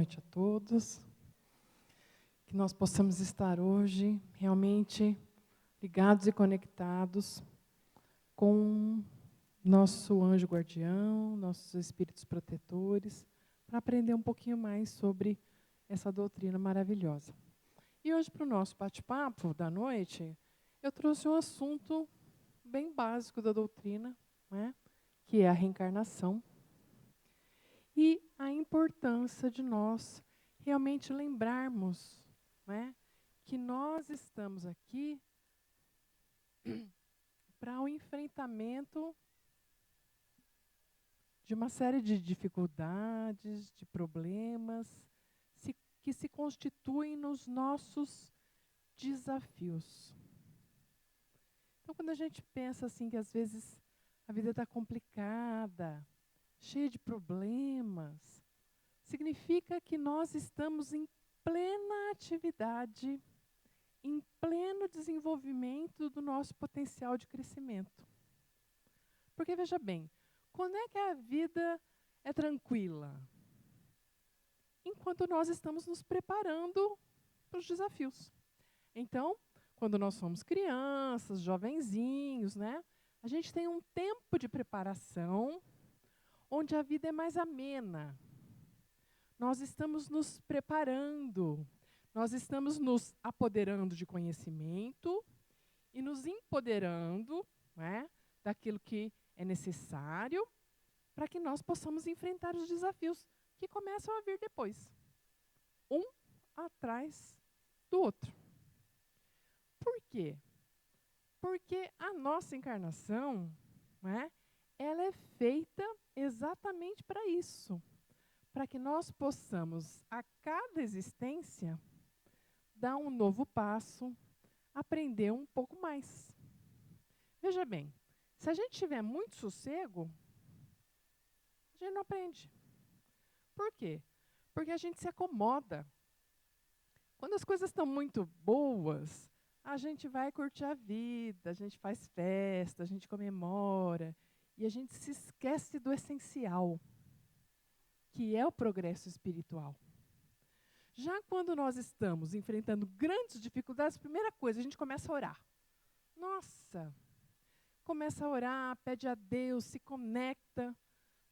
noite a todos. Que nós possamos estar hoje realmente ligados e conectados com nosso anjo guardião, nossos espíritos protetores, para aprender um pouquinho mais sobre essa doutrina maravilhosa. E hoje, para o nosso bate-papo da noite, eu trouxe um assunto bem básico da doutrina, né, que é a reencarnação. E a importância de nós realmente lembrarmos, né, que nós estamos aqui para o enfrentamento de uma série de dificuldades, de problemas, que se constituem nos nossos desafios. Então, quando a gente pensa assim que às vezes a vida está complicada, cheia de problemas, significa que nós estamos em plena atividade, em pleno desenvolvimento do nosso potencial de crescimento. Porque, veja bem, quando é que a vida é tranquila? Enquanto nós estamos nos preparando para os desafios. Então, quando nós somos crianças, jovenzinhos, né, a gente tem um tempo de preparação onde a vida é mais amena. Nós estamos nos preparando, nós estamos nos apoderando de conhecimento e nos empoderando, né, daquilo que é necessário para que nós possamos enfrentar os desafios que começam a vir depois, um atrás do outro. Por quê? Porque a nossa encarnação, né, ela é feita exatamente para isso, para que nós possamos, a cada existência, dar um novo passo, aprender um pouco mais. Veja bem, se a gente tiver muito sossego, a gente não aprende. Por quê? Porque a gente se acomoda. Quando as coisas estão muito boas, a gente vai curtir a vida, a gente faz festa, a gente comemora, e a gente se esquece do essencial, que é o progresso espiritual. Já quando nós estamos enfrentando grandes dificuldades, primeira coisa, a gente começa a orar. Nossa! Começa a orar, pede a Deus, se conecta,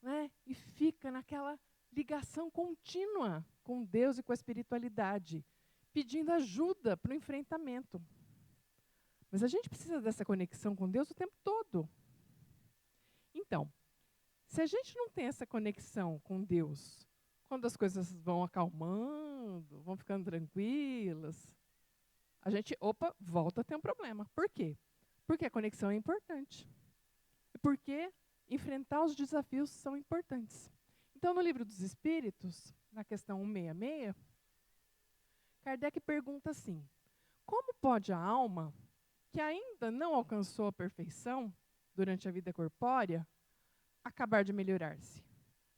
né, e fica naquela ligação contínua com Deus e com a espiritualidade, pedindo ajuda para o enfrentamento. Mas a gente precisa dessa conexão com Deus o tempo todo. Então, se a gente não tem essa conexão com Deus, quando as coisas vão acalmando, vão ficando tranquilas, a gente, volta a ter um problema. Por quê? Porque a conexão é importante. E porque enfrentar os desafios são importantes. Então, no Livro dos Espíritos, na questão 166, Kardec pergunta assim: como pode a alma, que ainda não alcançou a perfeição durante a vida corpórea, acabar de melhorar-se?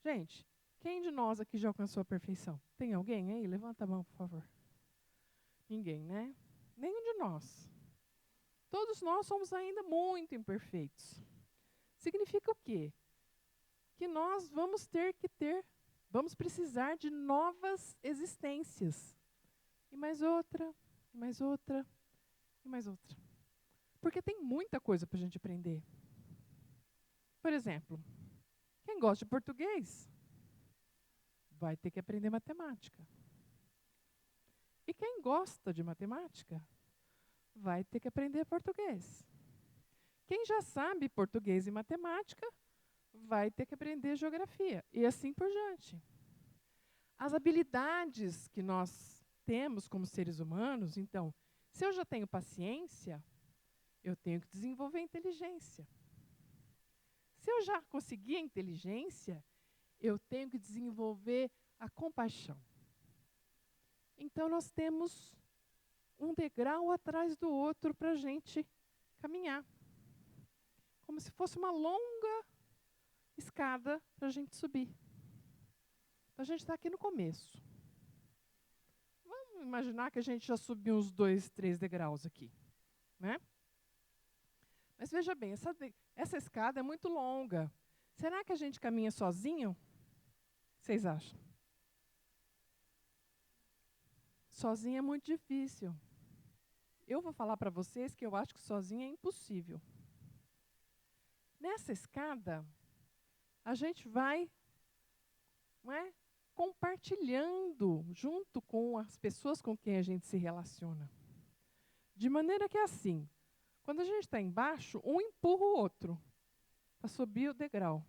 Gente, quem de nós aqui já alcançou a perfeição? Tem alguém aí? Levanta a mão, por favor. Ninguém, né? Nenhum de nós. Todos nós somos ainda muito imperfeitos. Significa o quê? Que nós vamos precisar de novas existências. E mais outra, e mais outra, e mais outra. Porque tem muita coisa para a gente aprender. Por exemplo, quem gosta de português vai ter que aprender matemática. E quem gosta de matemática vai ter que aprender português. Quem já sabe português e matemática vai ter que aprender geografia. E assim por diante. As habilidades que nós temos como seres humanos, então, se eu já tenho paciência, eu tenho que desenvolver inteligência. Se eu já consegui a inteligência, eu tenho que desenvolver a compaixão. Então, nós temos um degrau atrás do outro para a gente caminhar. Como se fosse uma longa escada para a gente subir. Então, a gente está aqui no começo. Vamos imaginar que a gente já subiu uns 2, 3 degraus aqui, né? Mas veja bem, essa escada é muito longa. Será que a gente caminha sozinho? Vocês acham? sozinho é muito difícil. Eu vou falar para vocês que eu acho que sozinho é impossível. Nessa escada, a gente vai, não é, compartilhando junto com as pessoas com quem a gente se relaciona. De maneira que é assim, quando a gente está embaixo, um empurra o outro para subir o degrau.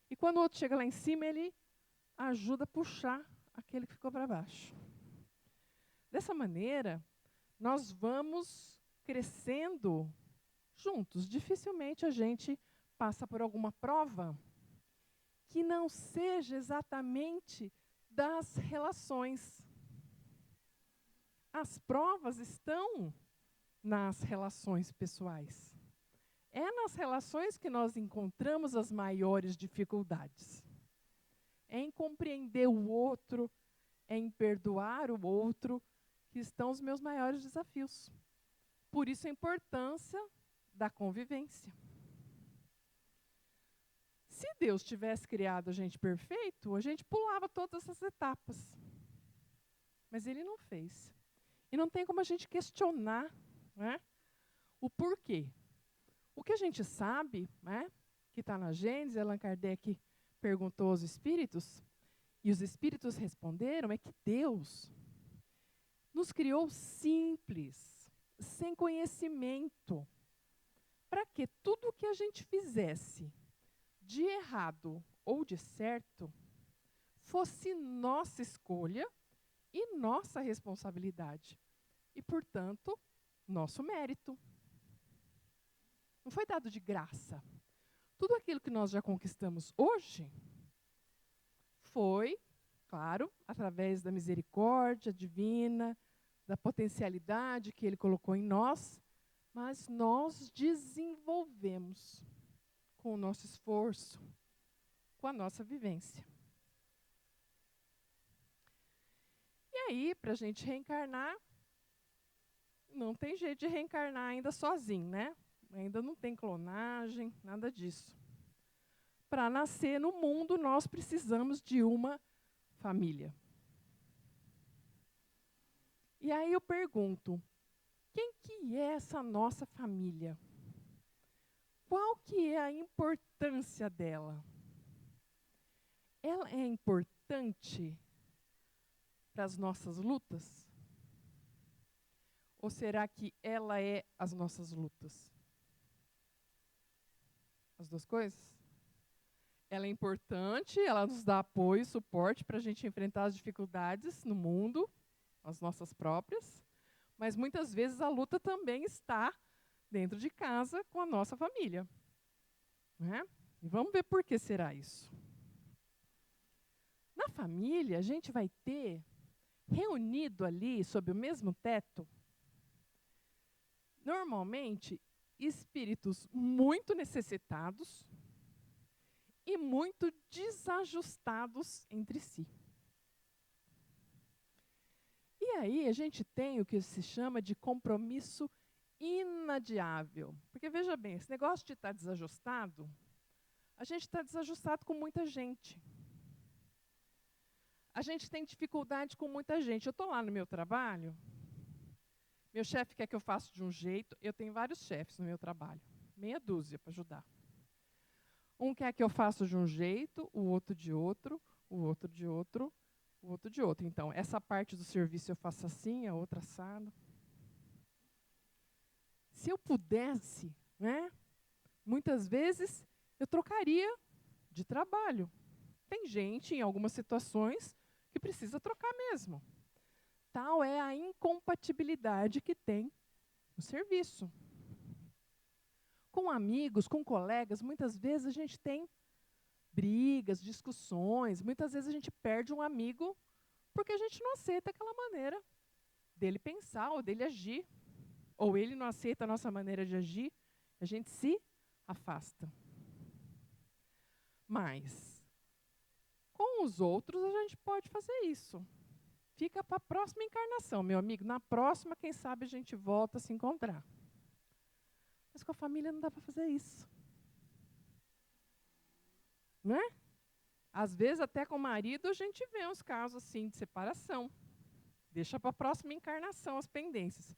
E quando o outro chega lá em cima, ele ajuda a puxar aquele que ficou para baixo. Dessa maneira, nós vamos crescendo juntos. Dificilmente a gente passa por alguma prova que não seja exatamente das relações. As provas estão nas relações pessoais. É nas relações que nós encontramos as maiores dificuldades. É em compreender o outro, é em perdoar o outro, que estão os meus maiores desafios. Por isso a importância da convivência. Se Deus tivesse criado a gente perfeito, a gente pulava todas essas etapas. Mas Ele não fez. E não tem como a gente questionar, né, o porquê. O que a gente sabe, né, que está na Gênesis, Allan Kardec perguntou aos espíritos, e os espíritos responderam, é que Deus nos criou simples, sem conhecimento, para que tudo o que a gente fizesse de errado ou de certo fosse nossa escolha e nossa responsabilidade. E, portanto, nosso mérito. Não foi dado de graça. Tudo aquilo que nós já conquistamos hoje foi, claro, através da misericórdia divina, da potencialidade que Ele colocou em nós, mas nós desenvolvemos com o nosso esforço, com a nossa vivência. E aí, para a gente reencarnar, não tem jeito de reencarnar ainda sozinho, né? Ainda não tem clonagem, nada disso. Para nascer no mundo, nós precisamos de uma família. E aí eu pergunto, quem que é essa nossa família? Qual que é a importância dela? Ela é importante para as nossas lutas? Ou será que ela é as nossas lutas? As duas coisas? Ela é importante, ela nos dá apoio e suporte para a gente enfrentar as dificuldades no mundo, as nossas próprias, mas muitas vezes a luta também está dentro de casa com a nossa família. Né? E vamos ver por que será isso. Na família, a gente vai ter, reunido ali, sob o mesmo teto, normalmente, espíritos muito necessitados e muito desajustados entre si. E aí a gente tem o que se chama de compromisso inadiável. Porque, veja bem, esse negócio de estar desajustado, a gente está desajustado com muita gente. A gente tem dificuldade com muita gente. Eu estou lá no meu trabalho, meu chefe quer que eu faça de um jeito, eu tenho vários chefes no meu trabalho, meia dúzia para ajudar. Um quer que eu faça de um jeito, o outro de outro, o outro de outro, o outro de outro. Então, essa parte do serviço eu faço assim, a outra assado. Se eu pudesse, né, muitas vezes eu trocaria de trabalho. Tem gente, em algumas situações, que precisa trocar mesmo. Tal é a incompatibilidade que tem no serviço. Com amigos, com colegas, muitas vezes a gente tem brigas, discussões, muitas vezes a gente perde um amigo porque a gente não aceita aquela maneira dele pensar ou dele agir. Ou ele não aceita a nossa maneira de agir, a gente se afasta. Mas, com os outros, a gente pode fazer isso. Fica para a próxima encarnação, meu amigo. Na próxima, quem sabe, a gente volta a se encontrar. Mas com a família não dá para fazer isso. Não é? Às vezes, até com o marido, a gente vê uns casos assim de separação. Deixa para a próxima encarnação as pendências.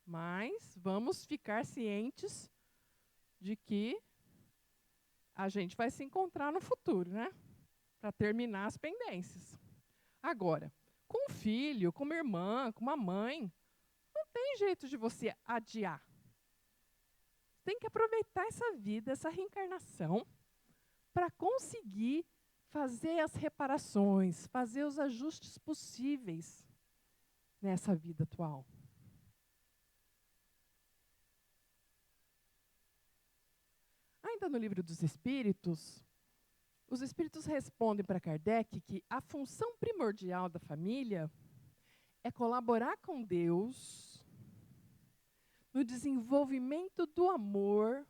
Mas vamos ficar cientes de que a gente vai se encontrar no futuro, né? Para terminar as pendências. Agora, com um filho, com uma irmã, com uma mãe, não tem jeito de você adiar. Tem que aproveitar essa vida, essa reencarnação, para conseguir fazer as reparações, fazer os ajustes possíveis nessa vida atual. Ainda no Livro dos Espíritos, os Espíritos respondem para Kardec que a função primordial da família é colaborar com Deus no desenvolvimento do amor,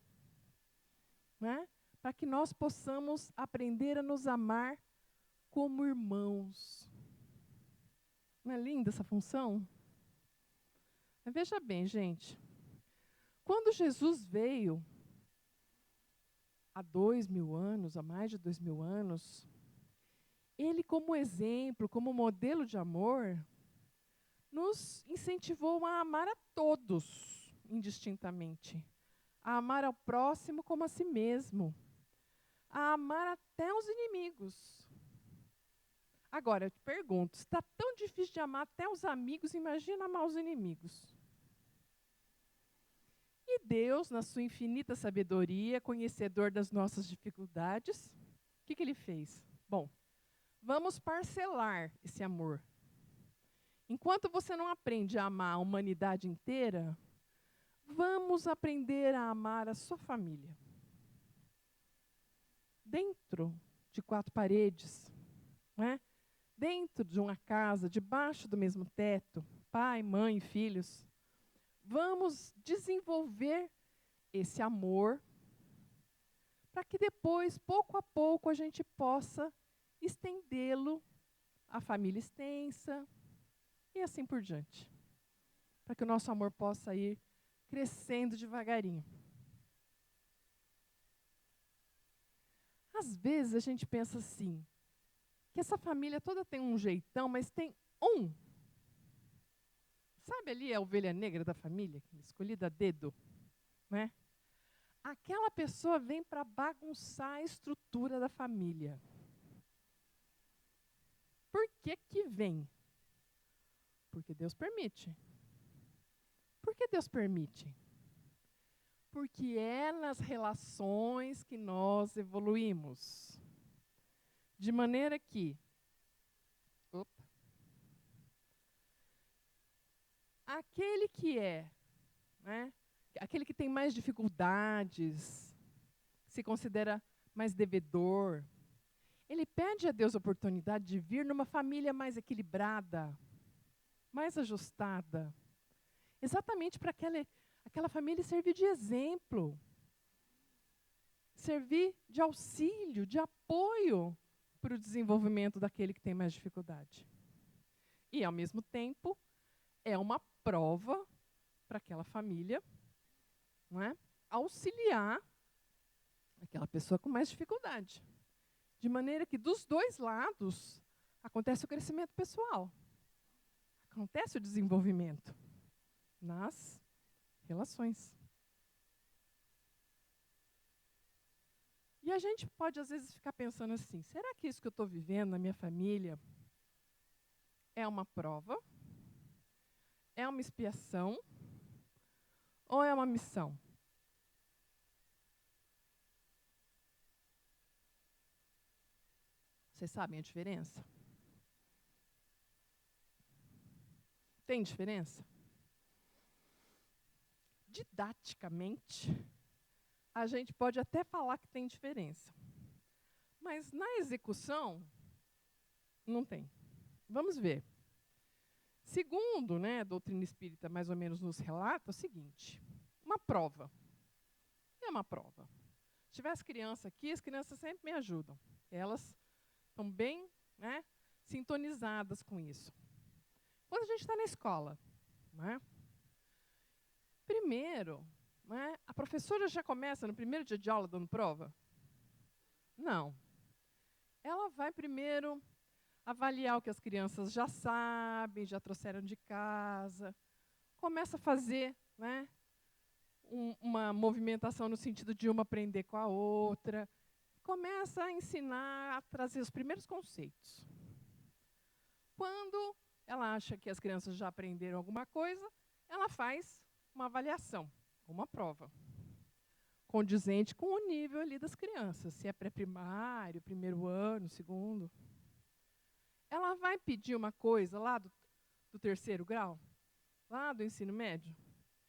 né, para que nós possamos aprender a nos amar como irmãos. Não é linda essa função? Mas veja bem, gente. Quando Jesus veio, há 2000 anos, há mais de 2000 anos, ele, como exemplo, como modelo de amor, nos incentivou a amar a todos, indistintamente. A amar ao próximo como a si mesmo. A amar até os inimigos. Agora, eu te pergunto, se está tão difícil de amar até os amigos, imagina amar os inimigos. E Deus, na sua infinita sabedoria, conhecedor das nossas dificuldades, o que Ele fez? Bom, vamos parcelar esse amor. Enquanto você não aprende a amar a humanidade inteira, vamos aprender a amar a sua família. Dentro de 4 paredes, né? Dentro de uma casa, debaixo do mesmo teto, pai, mãe e filhos. Vamos desenvolver esse amor para que depois, pouco a pouco, a gente possa estendê-lo à família extensa e assim por diante. Para que o nosso amor possa ir crescendo devagarinho. Às vezes a gente pensa assim, que essa família toda tem um jeitão, mas tem um. Sabe ali a ovelha negra da família, escolhida a dedo, né? Aquela pessoa vem para bagunçar a estrutura da família. Por que que vem? Porque Deus permite. Por que Deus permite? Porque é nas relações que nós evoluímos. De maneira que aquele que né, aquele que tem mais dificuldades, se considera mais devedor, ele pede a Deus a oportunidade de vir numa família mais equilibrada, mais ajustada, exatamente para aquela família servir de exemplo, servir de auxílio, de apoio para o desenvolvimento daquele que tem mais dificuldade. E, ao mesmo tempo, é uma prova para aquela família, não é? Auxiliar aquela pessoa com mais dificuldade. De maneira que, dos dois lados, acontece o crescimento pessoal. Acontece o desenvolvimento nas relações. E a gente pode, às vezes, ficar pensando assim, será que isso que eu estou vivendo na minha família é uma prova? É uma expiação? Ou é uma missão? Vocês sabem a diferença? Tem diferença? Didaticamente, a gente pode até falar que tem diferença. Mas na execução, não tem. Vamos ver. Segundo, né, a doutrina espírita mais ou menos nos relata o seguinte, uma prova. É uma prova. Se tivesse criança aqui, as crianças sempre me ajudam. Elas estão bem, né, sintonizadas com isso. Quando a gente está na escola, né, primeiro, né, a professora já começa no primeiro dia de aula dando prova? Não. Ela vai primeiro avaliar o que as crianças já sabem, já trouxeram de casa, começa a fazer, né, uma movimentação no sentido de uma aprender com a outra, começa a ensinar, a trazer os primeiros conceitos. Quando ela acha que as crianças já aprenderam alguma coisa, ela faz uma avaliação, uma prova, condizente com o nível ali das crianças, se é pré-primário, primeiro ano, segundo. Ela vai pedir uma coisa lá do terceiro grau, lá do ensino médio?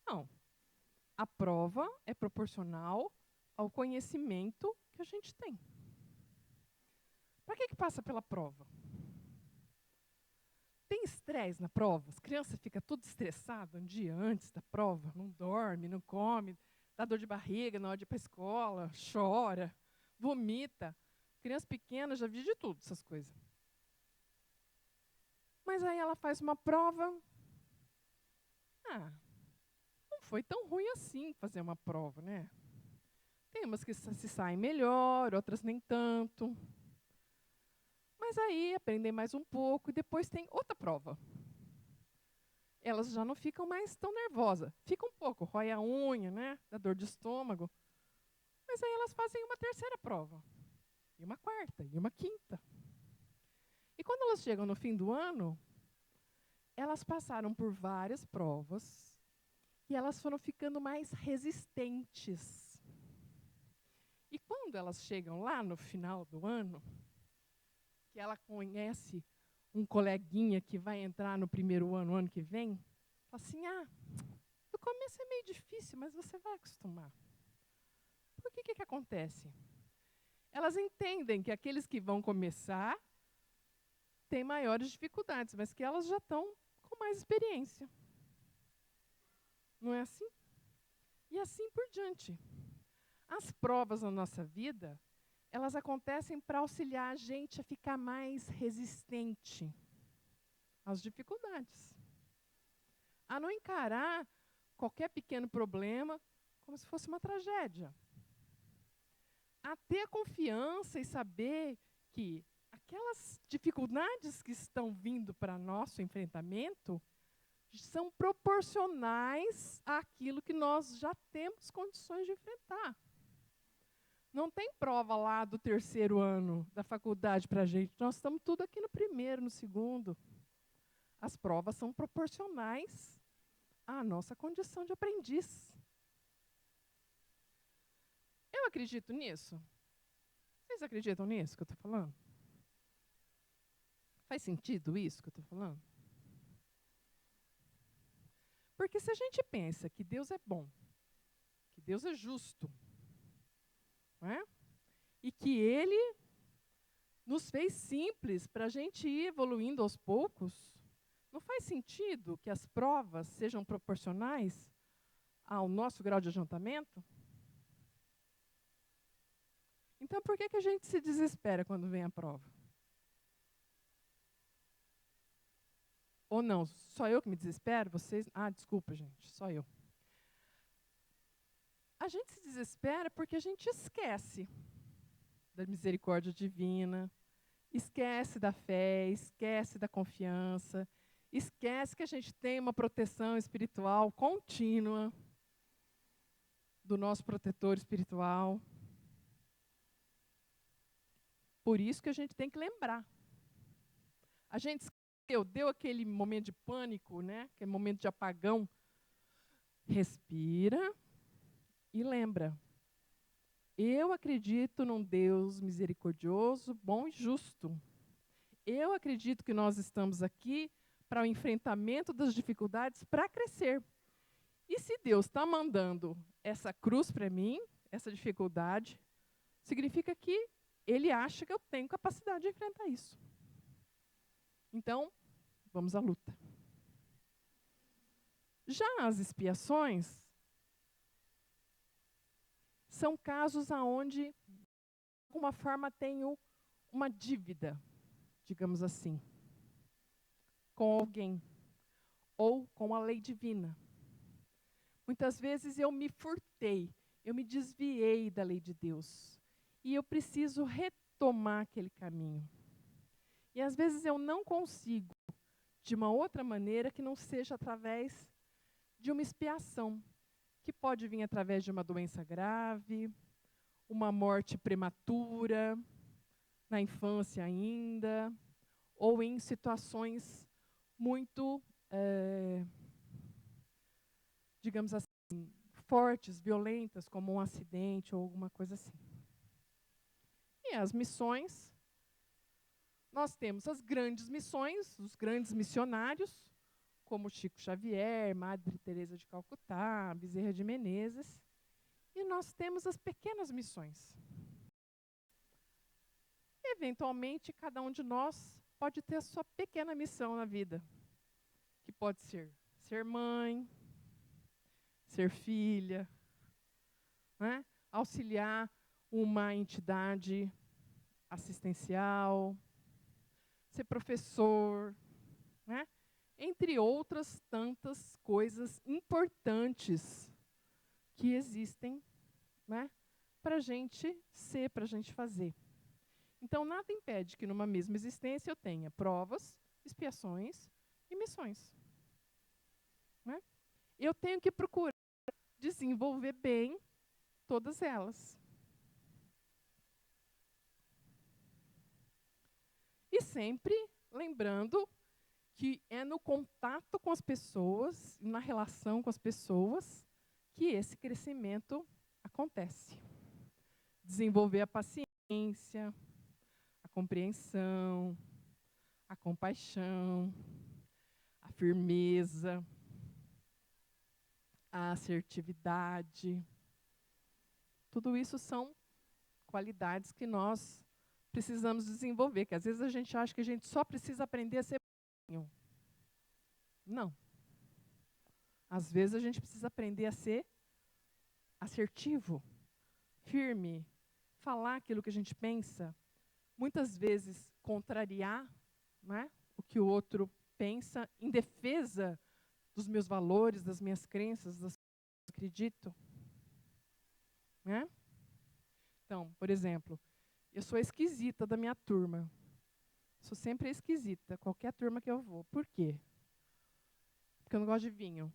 Não. A prova é proporcional ao conhecimento que a gente tem. Para que passa pela prova? Tem estresse na prova? As crianças ficam tudo estressadas um dia antes da prova, não dorme, não come, dá dor de barriga na hora de ir para a escola, chora, vomita. Criança pequena já viu de tudo, essas coisas. Mas aí ela faz uma prova. Não foi tão ruim assim fazer uma prova, né? Tem umas que se saem melhor, outras nem tanto. Mas aí aprendem mais um pouco e depois tem outra prova. Elas já não ficam mais tão nervosas. Fica um pouco, rói a unha, né? Dá dor de estômago. Mas aí elas fazem uma terceira prova. E uma quarta, e uma quinta. E quando elas chegam no fim do ano, elas passaram por várias provas e elas foram ficando mais resistentes. E quando elas chegam lá no final do ano, que ela conhece um coleguinha que vai entrar no primeiro ano, ano que vem, fala assim, no começo é meio difícil, mas você vai acostumar. Por que acontece? Elas entendem que aqueles que vão começar têm maiores dificuldades, mas que elas já estão com mais experiência. Não é assim? E assim por diante. As provas na nossa vida, elas acontecem para auxiliar a gente a ficar mais resistente às dificuldades. A não encarar qualquer pequeno problema como se fosse uma tragédia. A ter confiança e saber que aquelas dificuldades que estão vindo para nosso enfrentamento são proporcionais àquilo que nós já temos condições de enfrentar. Não tem prova lá do terceiro ano da faculdade para a gente. Nós estamos tudo aqui no primeiro, no segundo. As provas são proporcionais à nossa condição de aprendiz. Eu acredito nisso? Vocês acreditam nisso que eu estou falando? Faz sentido isso que eu estou falando? Porque se a gente pensa que Deus é bom, que Deus é justo, não é? E que Ele nos fez simples para a gente ir evoluindo aos poucos, não faz sentido que as provas sejam proporcionais ao nosso grau de adiantamento? Então, por que a gente se desespera quando vem a prova? Ou não, só eu que me desespero? Vocês? Desculpa, gente, só eu. A gente se desespera porque a gente esquece da misericórdia divina, esquece da fé, esquece da confiança, esquece que a gente tem uma proteção espiritual contínua do nosso protetor espiritual. Por isso que a gente tem que lembrar. A gente esqueceu, deu aquele momento de pânico, né? Aquele momento de apagão. Respira e lembra. Eu acredito num Deus misericordioso, bom e justo. Eu acredito que nós estamos aqui para o enfrentamento das dificuldades, para crescer. E se Deus está mandando essa cruz para mim, essa dificuldade, significa que Ele acha que eu tenho capacidade de enfrentar isso. Então, vamos à luta. Já as expiações são casos onde, de alguma forma, tenho uma dívida, digamos assim, com alguém, ou com a lei divina. Muitas vezes eu me furtei, eu me desviei da lei de Deus, e eu preciso retomar aquele caminho. E às vezes eu não consigo de uma outra maneira que não seja através de uma expiação, que pode vir através de uma doença grave, uma morte prematura, na infância ainda, ou em situações muito, digamos assim, fortes, violentas, como um acidente ou alguma coisa assim. E as missões, nós temos as grandes missões, os grandes missionários, como Chico Xavier, Madre Teresa de Calcutá, Bezerra de Menezes, e nós temos as pequenas missões. Eventualmente, cada um de nós pode ter a sua pequena missão na vida, que pode ser mãe, ser filha, né? Auxiliar uma entidade assistencial, ser professor, né? Entre outras tantas coisas importantes que existem, né? Para a gente ser, para a gente fazer. Então, nada impede que numa mesma existência eu tenha provas, expiações e missões. Né? Eu tenho que procurar desenvolver bem todas elas. E sempre lembrando que é no contato com as pessoas, na relação com as pessoas, que esse crescimento acontece. Desenvolver a paciência, a compreensão, a compaixão, a firmeza, a assertividade. Tudo isso são qualidades que nós precisamos desenvolver, que às vezes a gente acha que a gente só precisa aprender a ser bonzinho. Não. Às vezes a gente precisa aprender a ser assertivo, firme, falar aquilo que a gente pensa, muitas vezes contrariar, né, o que o outro pensa, em defesa dos meus valores, das minhas crenças, das coisas que eu acredito. Né? Então, por exemplo, eu sou a esquisita da minha turma. Sou sempre a esquisita, qualquer turma que eu vou. Por quê? Porque eu não gosto de vinho.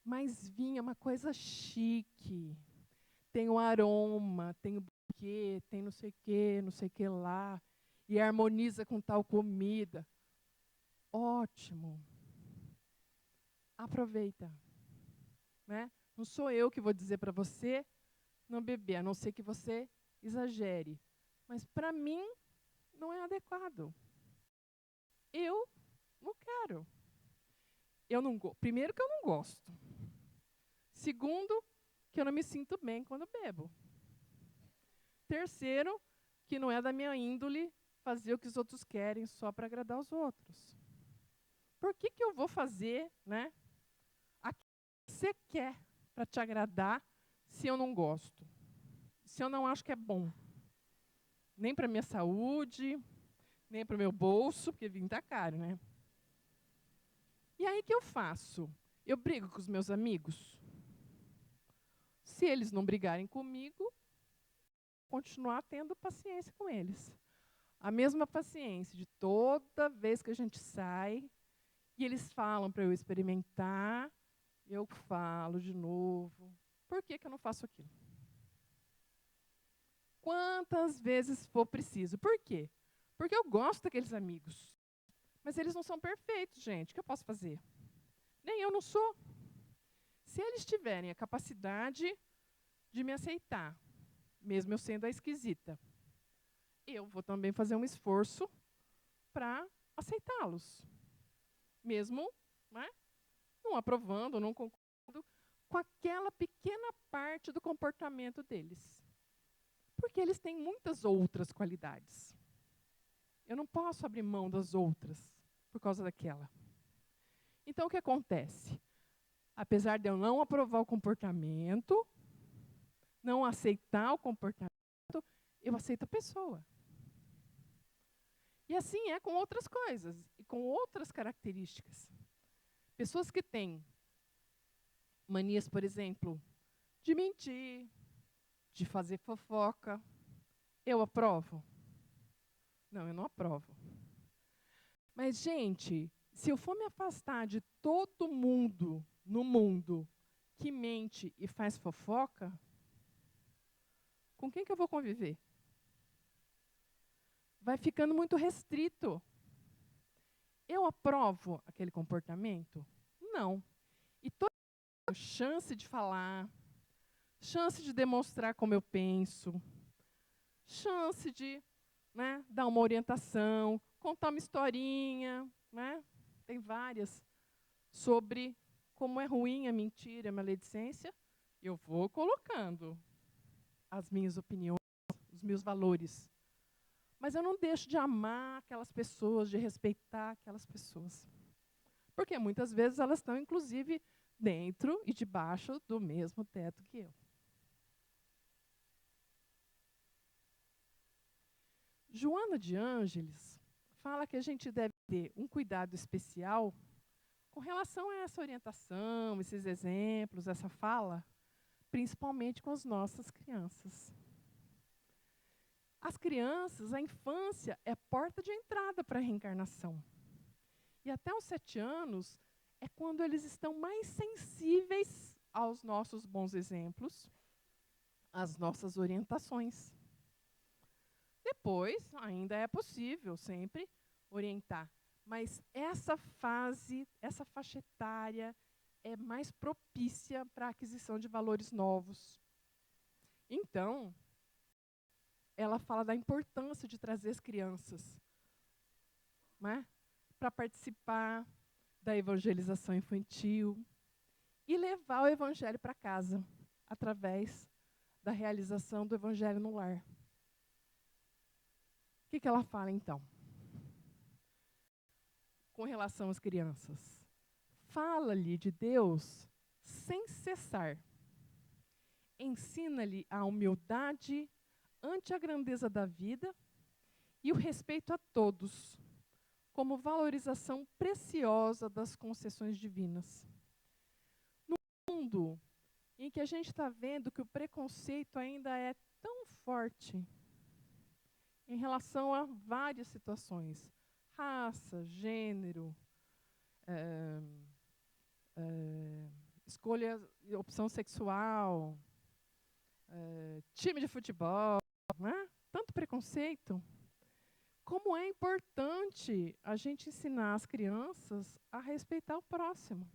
Mas vinho é uma coisa chique. Tem o aroma, tem o buquê, tem não sei o que lá. E harmoniza com tal comida. Ótimo. Aproveita. Né? Não sou eu que vou dizer para você não beber, a não ser que você exagere. Mas para mim não é adequado. Eu não quero. Primeiro que eu não gosto. Segundo, que eu não me sinto bem quando bebo. Terceiro, que não é da minha índole fazer o que os outros querem só para agradar os outros. Por que eu vou fazer, né, aquilo que você quer para te agradar se eu não gosto? Se eu não acho que é bom? Nem para minha saúde, nem para o meu bolso, porque vinho está caro, né? E aí o que eu faço? Eu brigo com os meus amigos? Se eles não brigarem comigo, continuar tendo paciência com eles. A mesma paciência de toda vez que a gente sai e eles falam para eu experimentar, eu falo de novo. Por que eu não faço aquilo? Quantas vezes for preciso. Por quê? Porque eu gosto daqueles amigos. Mas eles não são perfeitos, gente. O que eu posso fazer? Nem eu não sou. Se eles tiverem a capacidade de me aceitar, mesmo eu sendo a esquisita, eu vou também fazer um esforço para aceitá-los. Mesmo, né, não aprovando, não concordando com aquela pequena parte do comportamento deles. Porque eles têm muitas outras qualidades. Eu não posso abrir mão das outras por causa daquela. Então, o que acontece? Apesar de eu não aprovar o comportamento, não aceitar o comportamento, eu aceito a pessoa. E assim é com outras coisas, e com outras características. Pessoas que têm manias, por exemplo, de mentir, de fazer fofoca, eu aprovo? Não, eu não aprovo. Mas, gente, se eu for me afastar de todo mundo no mundo que mente e faz fofoca, com quem que eu vou conviver? Vai ficando muito restrito. Eu aprovo aquele comportamento? Não. E toda chance de falar, chance de demonstrar como eu penso, chance de, né, dar uma orientação, contar uma historinha, né? Tem várias sobre como é ruim a mentira, a maledicência. Eu vou colocando as minhas opiniões, os meus valores. Mas eu não deixo de amar aquelas pessoas, de respeitar aquelas pessoas. Porque muitas vezes elas estão, inclusive, dentro e debaixo do mesmo teto que eu. Joana de Ângeles fala que a gente deve ter um cuidado especial com relação a essa orientação, esses exemplos, essa fala, principalmente com as nossas crianças. As crianças, a infância é porta de entrada para a reencarnação. E até os 7 anos é quando eles estão mais sensíveis aos nossos bons exemplos, às nossas orientações. Depois, ainda é possível sempre orientar, mas essa fase, essa faixa etária é mais propícia para a aquisição de valores novos. Então, ela fala da importância de trazer as crianças, né, para participar da evangelização infantil e levar o evangelho para casa, através da realização do evangelho no lar. O que ela fala, então? Com relação às crianças. Fala-lhe de Deus sem cessar. Ensina-lhe a humildade ante a grandeza da vida e o respeito a todos, como valorização preciosa das concessões divinas. No mundo em que a gente está vendo que o preconceito ainda é tão forte em relação a várias situações, raça, gênero, escolha, opção sexual, time de futebol, né? Tanto preconceito. Como é importante a gente ensinar as crianças a respeitar o próximo,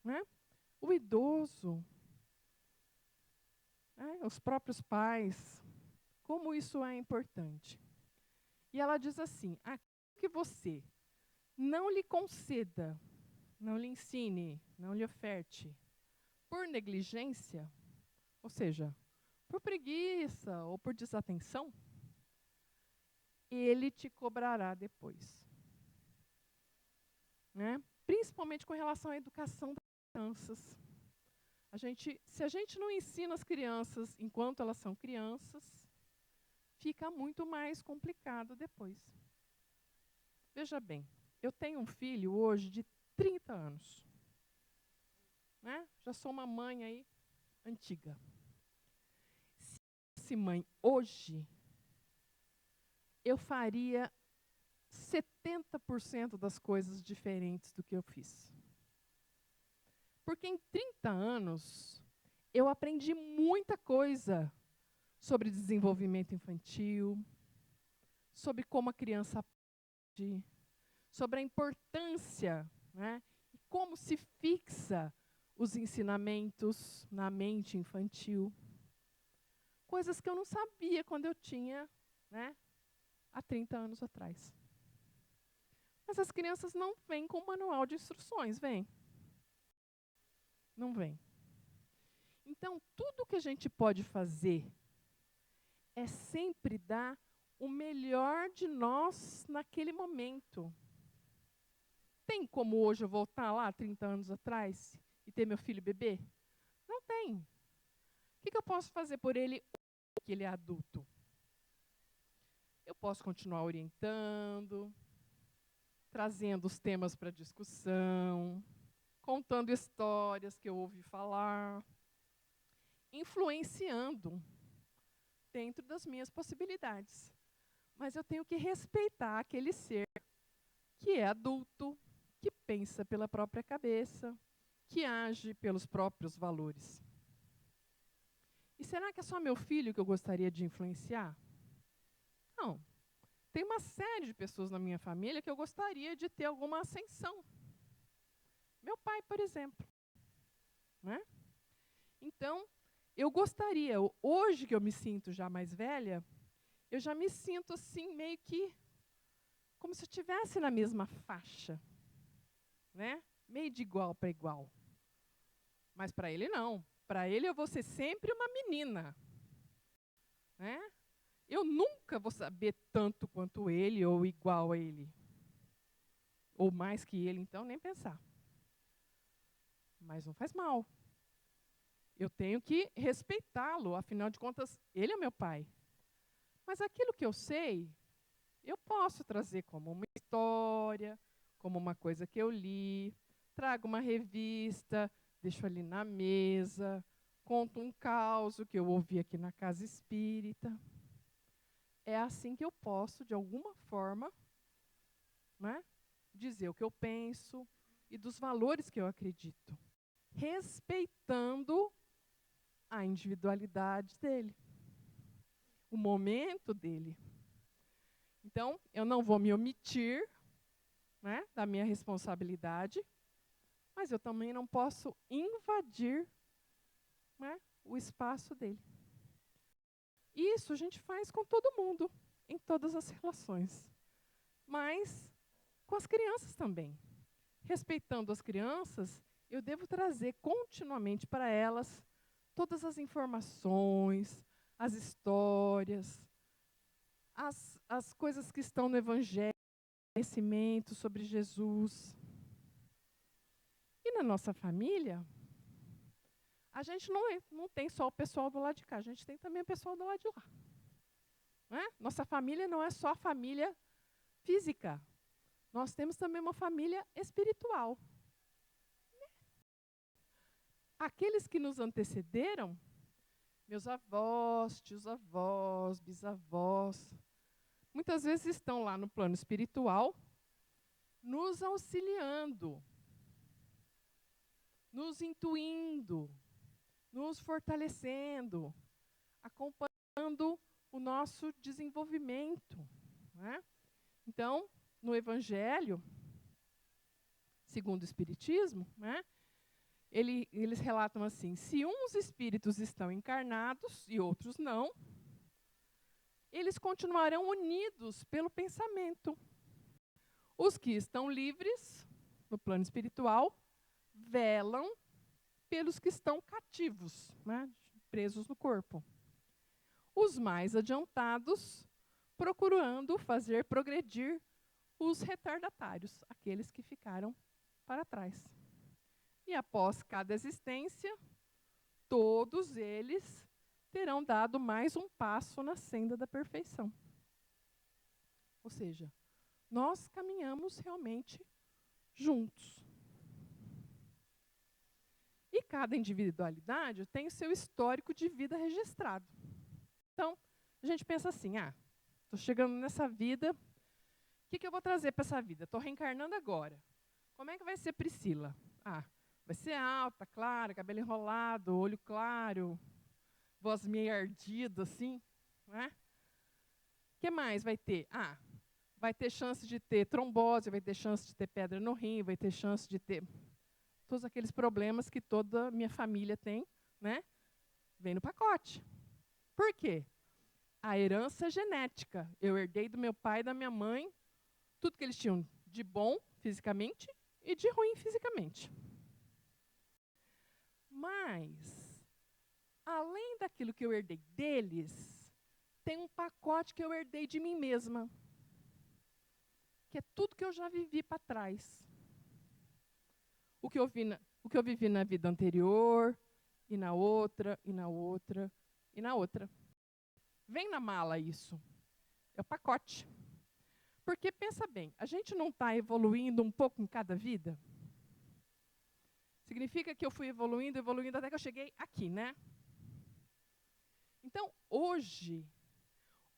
né? O idoso, né? Os próprios pais, como isso é importante. E ela diz assim: que você não lhe conceda, não lhe ensine, não lhe oferte, por negligência, ou seja, por preguiça ou por desatenção, ele te cobrará depois. Né? Principalmente com relação à educação das crianças. Se a gente não ensina as crianças enquanto elas são crianças, fica muito mais complicado depois. Veja bem, eu tenho um filho hoje de 30 anos. Né? Já sou uma mãe aí antiga. Se eu fosse mãe hoje, eu faria 70% das coisas diferentes do que eu fiz. Porque em 30 anos, eu aprendi muita coisa sobre desenvolvimento infantil, sobre como a criança aprende, sobre a importância, né, e como se fixa os ensinamentos na mente infantil. Coisas que eu não sabia quando eu tinha, né, há 30 anos atrás. Mas as crianças não vêm com manual de instruções, vêm? Não vêm. Então, tudo que a gente pode fazer é sempre dar o melhor de nós naquele momento. Tem como hoje eu voltar lá 30 anos atrás e ter meu filho bebê? Não tem. O que eu posso fazer por ele hoje que ele é adulto? Eu posso continuar orientando, trazendo os temas para discussão, contando histórias que eu ouvi falar, influenciando dentro das minhas possibilidades. mas eu tenho que respeitar aquele ser que é adulto, que pensa pela própria cabeça, que age pelos próprios valores. E será que é só meu filho que eu gostaria de influenciar? Não. Tem uma série de pessoas na minha família que eu gostaria de ter alguma ascensão. Meu pai, por exemplo. Né? Então, eu gostaria, hoje que eu me sinto já mais velha, eu já me sinto assim, meio que como se eu estivesse na mesma faixa. Né? Meio de igual para igual. Mas para ele não. Para ele eu vou ser sempre uma menina. Né? Eu nunca vou saber tanto quanto ele ou igual a ele. Ou mais que ele, então nem pensar. Mas não faz mal. Eu tenho que respeitá-lo, afinal de contas, ele é meu pai. Mas aquilo que eu sei, eu posso trazer como uma história, como uma coisa que eu li, trago uma revista, deixo ali na mesa, conto um caos que eu ouvi aqui na casa espírita. É assim que eu posso, de alguma forma, né, dizer o que eu penso e dos valores que eu acredito, respeitando a individualidade dele, o momento dele. Então, eu não vou me omitir, né, da minha responsabilidade, mas eu também não posso invadir, né, o espaço dele. Isso a gente faz com todo mundo, em todas as relações. Mas com as crianças também. Respeitando as crianças, eu devo trazer continuamente para elas todas as informações, as histórias, as coisas que estão no Evangelho, conhecimento sobre Jesus. E na nossa família, a gente não tem só o pessoal do lado de cá, a gente tem também o pessoal do lado de lá. Né? Nossa família não é só a família física. Nós temos também uma família espiritual. Aqueles que nos antecederam, meus avós, tios-avós, bisavós, muitas vezes estão lá no plano espiritual, nos auxiliando, nos intuindo, nos fortalecendo, acompanhando o nosso desenvolvimento. Né? Então, no Evangelho, segundo o Espiritismo, né, eles relatam assim: se uns espíritos estão encarnados e outros não, eles continuarão unidos pelo pensamento. Os que estão livres, no plano espiritual, velam pelos que estão cativos, né, presos no corpo. Os mais adiantados, procurando fazer progredir os retardatários, aqueles que ficaram para trás. E após cada existência, todos eles terão dado mais um passo na senda da perfeição. Ou seja, nós caminhamos realmente juntos. E cada individualidade tem o seu histórico de vida registrado. Então, a gente pensa assim, estou chegando nessa vida, o que eu vou trazer para essa vida? Estou reencarnando agora. Como é que vai ser Priscila? Vai ser alta, clara, cabelo enrolado, olho claro, voz meio ardida, assim. Né? O que mais vai ter? Vai ter chance de ter trombose, vai ter chance de ter pedra no rim, vai ter chance de ter todos aqueles problemas que toda minha família tem, né? Vem no pacote. Por quê? A herança genética. Eu herdei do meu pai e da minha mãe tudo que eles tinham de bom fisicamente e de ruim fisicamente. Mas, além daquilo que eu herdei deles, tem um pacote que eu herdei de mim mesma, que é tudo que eu já vivi para trás. O que eu vivi na vida anterior, e na outra, e na outra, e na outra. Vem na mala isso. É o pacote. Porque, pensa bem, a gente não está evoluindo um pouco em cada vida? Significa que eu fui evoluindo até que eu cheguei aqui, né? Então, hoje,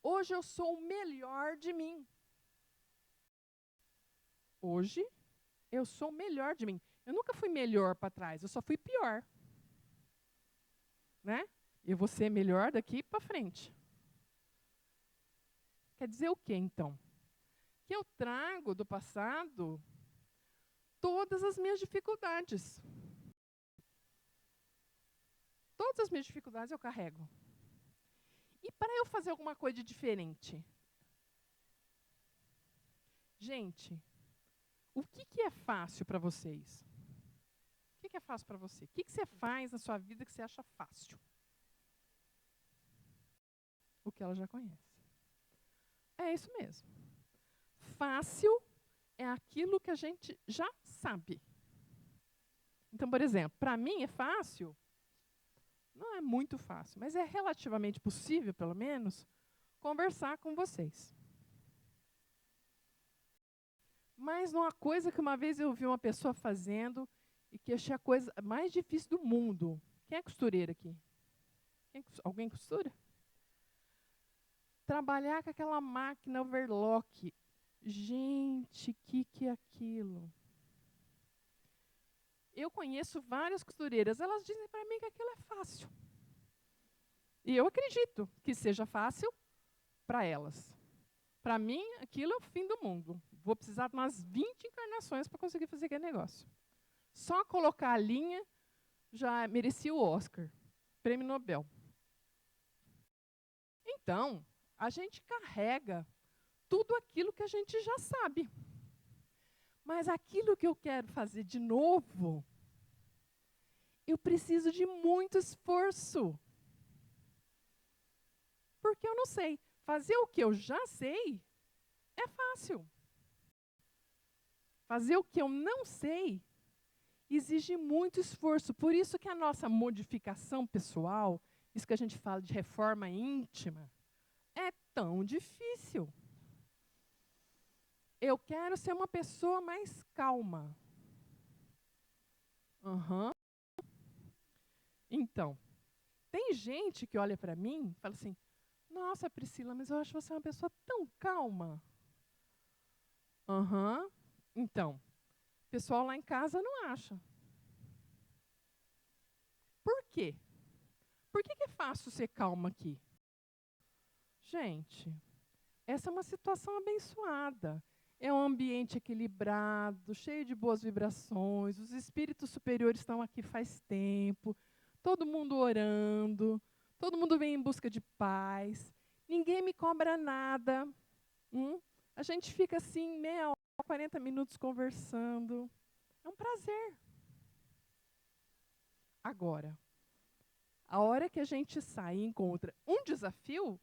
Hoje eu sou o melhor de mim. Hoje eu sou o melhor de mim. Eu nunca fui melhor para trás, eu só fui pior. Né? Eu vou ser melhor daqui para frente. Quer dizer o quê, então? Que eu trago do passado todas as minhas dificuldades. Todas as minhas dificuldades eu carrego. E para eu fazer alguma coisa de diferente? Gente, o que é fácil para vocês? O que é fácil para você? O que você faz na sua vida que você acha fácil? O que ela já conhece. É isso mesmo. Fácil é aquilo que a gente já sabe. Então, por exemplo, para mim é fácil, não é muito fácil, mas é relativamente possível, pelo menos, conversar com vocês. Mas uma coisa que uma vez eu vi uma pessoa fazendo e que achei a coisa mais difícil do mundo. Quem é costureira aqui? Alguém costura? Trabalhar com aquela máquina overlock. Gente, que é aquilo? Eu conheço várias costureiras, elas dizem para mim que aquilo é fácil. E eu acredito que seja fácil para elas. Para mim, aquilo é o fim do mundo. Vou precisar de umas 20 encarnações para conseguir fazer aquele negócio. Só colocar a linha já merecia o Oscar, prêmio Nobel. Então, a gente carrega tudo aquilo que a gente já sabe. Mas aquilo que eu quero fazer de novo, eu preciso de muito esforço. Porque eu não sei. Fazer o que eu já sei é fácil. Fazer o que eu não sei exige muito esforço. Por isso que a nossa modificação pessoal, isso que a gente fala de reforma íntima, é tão difícil. Eu quero ser uma pessoa mais calma. Então, tem gente que olha para mim e fala assim, nossa, Priscila, mas eu acho você uma pessoa tão calma. Então, o pessoal lá em casa não acha. Por quê? Por que é fácil ser calma aqui? Gente, essa é uma situação abençoada. É um ambiente equilibrado, cheio de boas vibrações, os espíritos superiores estão aqui faz tempo, todo mundo orando, todo mundo vem em busca de paz, ninguém me cobra nada. A gente fica assim, meia hora, 40 minutos conversando. É um prazer. Agora, a hora que a gente sai e encontra um desafio,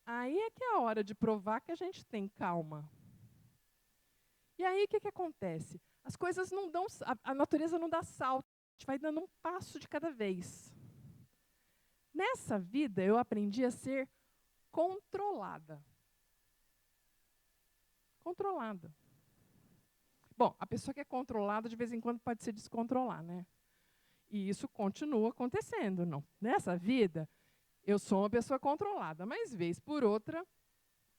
aí é que é a hora de provar que a gente tem calma. E aí o que acontece? As coisas não dão, a natureza não dá salto, a gente vai dando um passo de cada vez. Nessa vida eu aprendi a ser controlada. Controlada. Bom, a pessoa que é controlada de vez em quando pode se descontrolar, né? E isso continua acontecendo. Não. Nessa vida, eu sou uma pessoa controlada, mas vez por outra,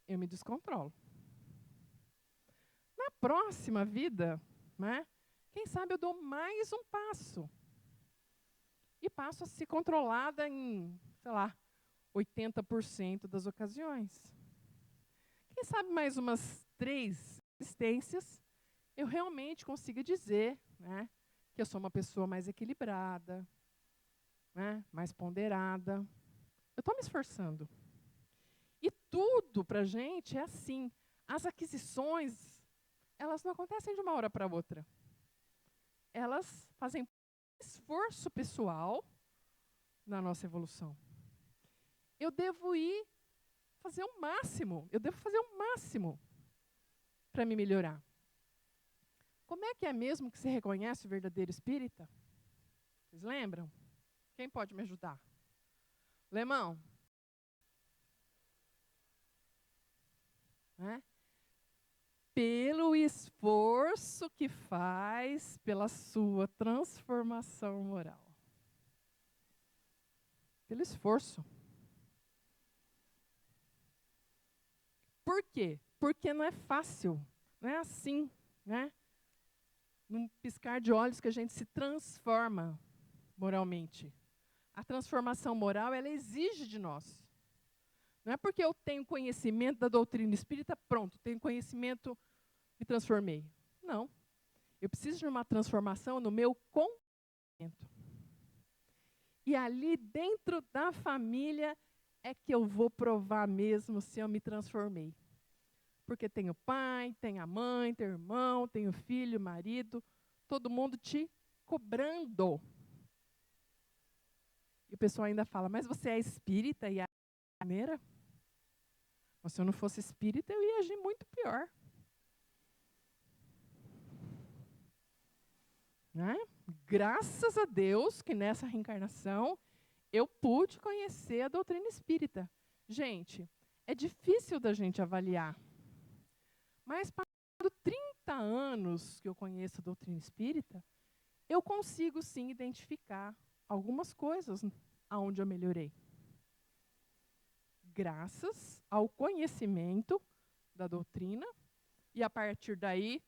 eu me descontrolo. Na próxima vida, né, quem sabe eu dou mais um passo. E passo a ser controlada em, sei lá, 80% das ocasiões. Quem sabe mais umas 3 existências, eu realmente consiga dizer, né, que eu sou uma pessoa mais equilibrada, né, mais ponderada. Eu estou me esforçando. E tudo para a gente é assim. As aquisições, elas não acontecem de uma hora para outra. Elas fazem esforço pessoal na nossa evolução. Eu devo ir fazer o máximo, eu devo fazer o máximo para me melhorar. Como é que é mesmo que se reconhece o verdadeiro espírita? Vocês lembram? Quem pode me ajudar? Lemão? Né? Pelo esforço que faz pela sua transformação moral. Pelo esforço. Por quê? Porque não é fácil, não é assim, né? Num piscar de olhos que a gente se transforma moralmente. A transformação moral, ela exige de nós. Não é porque eu tenho conhecimento da doutrina espírita, pronto, tenho conhecimento, me transformei. Não. Eu preciso de uma transformação no meu comportamento. E ali dentro da família é que eu vou provar mesmo se eu me transformei. Porque tenho pai, tenho a mãe, tenho irmão, tenho filho, marido, todo mundo te cobrando. E o pessoal ainda fala, mas você é espírita e é maneira? Mas se eu não fosse espírita, eu ia agir muito pior. Né? Graças a Deus que nessa reencarnação eu pude conhecer a doutrina espírita. Gente, é difícil da gente avaliar. Mas passado 30 anos que eu conheço a doutrina espírita, eu consigo sim identificar algumas coisas aonde eu melhorei. Graças ao conhecimento da doutrina e a partir daí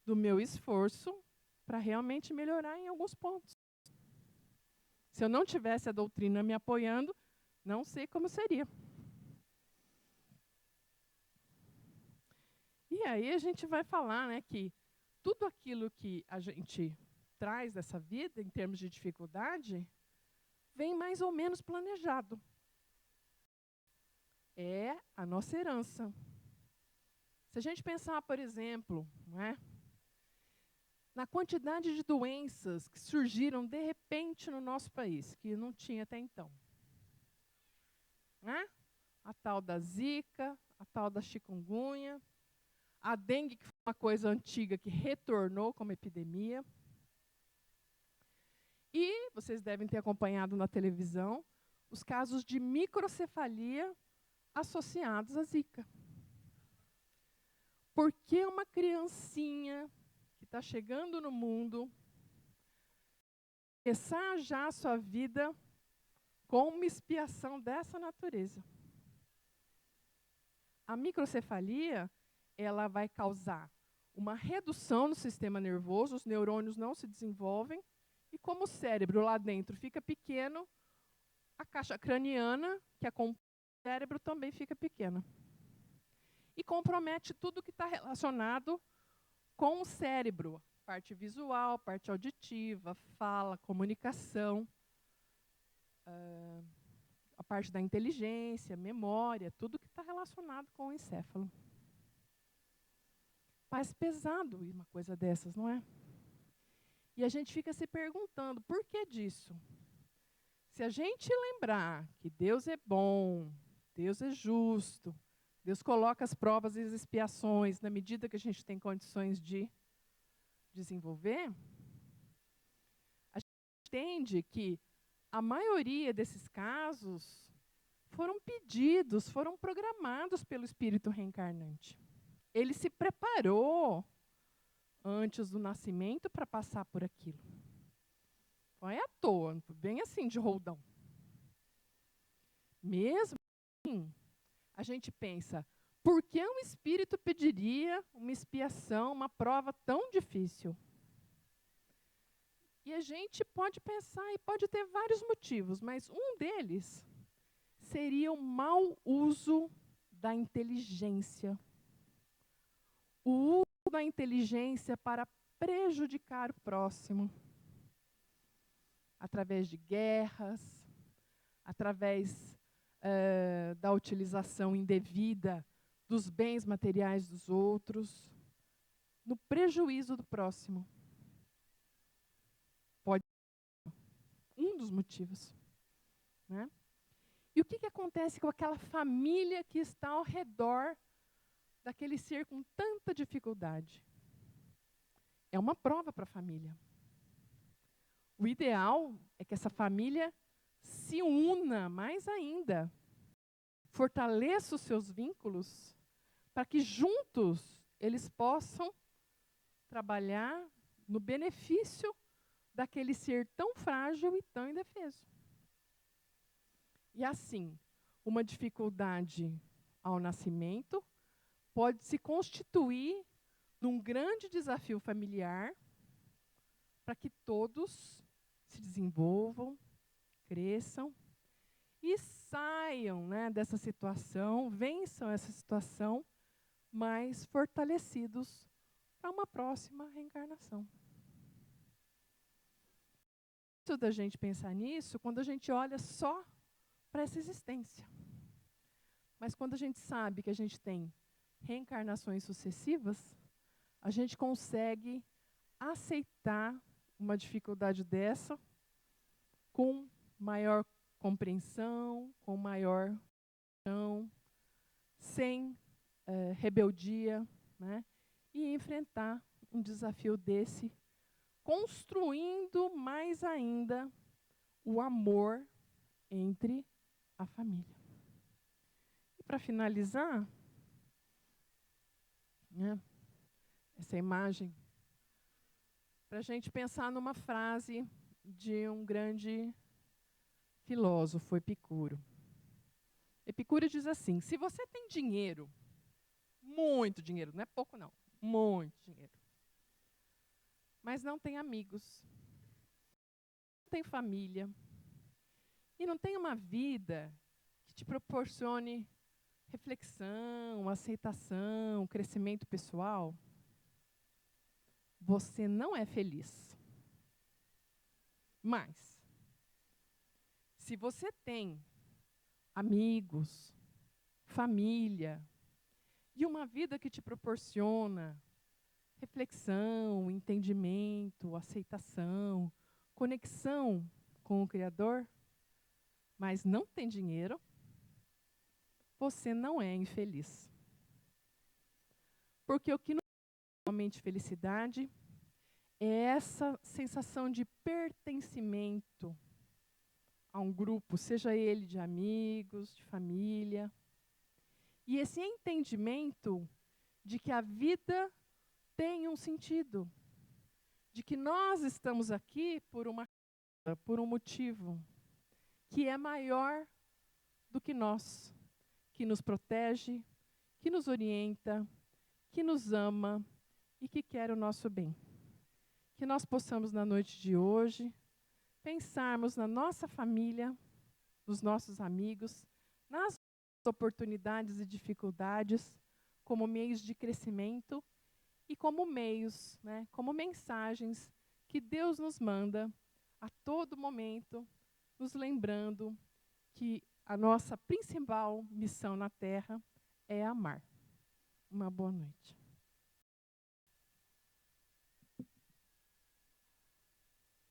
do meu esforço para realmente melhorar em alguns pontos. Se eu não tivesse a doutrina me apoiando, não sei como seria. E aí a gente vai falar, né, que tudo aquilo que a gente traz dessa vida, em termos de dificuldade, vem mais ou menos planejado. É a nossa herança. Se a gente pensar, por exemplo, não é, na quantidade de doenças que surgiram de repente no nosso país, que não tinha até então. Né? A tal da Zika, a tal da chikungunya, a dengue, que foi uma coisa antiga que retornou como epidemia. E vocês devem ter acompanhado na televisão os casos de microcefalia associados à Zika. Por que uma criancinha que está chegando no mundo começar já a sua vida com uma expiação dessa natureza? A microcefalia, ela vai causar uma redução no sistema nervoso, os neurônios não se desenvolvem, e como o cérebro lá dentro fica pequeno, a caixa craniana, que acompanha o cérebro, também fica pequena. E compromete tudo que está relacionado com o cérebro, parte visual, parte auditiva, fala, comunicação, a parte da inteligência, memória, tudo que está relacionado com o encéfalo. Parece pesado uma coisa dessas, não é? E a gente fica se perguntando, por que disso? Se a gente lembrar que Deus é bom, Deus é justo, Deus coloca as provas e as expiações na medida que a gente tem condições de desenvolver, a gente entende que a maioria desses casos foram pedidos, foram programados pelo espírito reencarnante. Ele se preparou antes do nascimento para passar por aquilo. Não é à toa, bem assim de roldão. Mesmo assim, a gente pensa, por que um espírito pediria uma expiação, uma prova tão difícil? E a gente pode pensar e pode ter vários motivos, mas um deles seria o mau uso da inteligência. O uso da inteligência para prejudicar o próximo. Através de guerras, através da utilização indevida dos bens materiais dos outros, no prejuízo do próximo. Pode ser um dos motivos. Né? E o que acontece com aquela família que está ao redor daquele ser com tanta dificuldade? É uma prova para a família. O ideal é que essa família se una mais ainda, fortaleça os seus vínculos, para que juntos eles possam trabalhar no benefício daquele ser tão frágil e tão indefeso. E assim, uma dificuldade ao nascimento pode se constituir num grande desafio familiar para que todos se desenvolvam, cresçam e saiam, né, dessa situação, vençam essa situação mais fortalecidos para uma próxima reencarnação. Isso da gente pensar nisso quando a gente olha só para essa existência. Mas quando a gente sabe que a gente tem reencarnações sucessivas, a gente consegue aceitar uma dificuldade dessa com maior compreensão, com maior sem rebeldia, né? E enfrentar um desafio desse, construindo mais ainda o amor entre a família. E para finalizar, né, essa imagem, para a gente pensar numa frase de um grande filósofo, Epicuro. Epicuro diz assim: se você tem dinheiro, muito dinheiro, não é pouco não, muito dinheiro, mas não tem amigos, não tem família, e não tem uma vida que te proporcione reflexão, aceitação, crescimento pessoal, você não é feliz. Mas, se você tem amigos, família, e uma vida que te proporciona reflexão, entendimento, aceitação, conexão com o Criador, mas não tem dinheiro, você não é infeliz. Porque o que nos dá realmente felicidade é essa sensação de pertencimento a um grupo, seja ele de amigos, de família. E esse entendimento de que a vida tem um sentido, de que nós estamos aqui por um motivo que é maior do que nós, que nos protege, que nos orienta, que nos ama e que quer o nosso bem. Que nós possamos, na noite de hoje, pensarmos na nossa família, nos nossos amigos, nas oportunidades e dificuldades como meios de crescimento e como meios, né, como mensagens que Deus nos manda a todo momento, nos lembrando que a nossa principal missão na Terra é amar. Uma boa noite.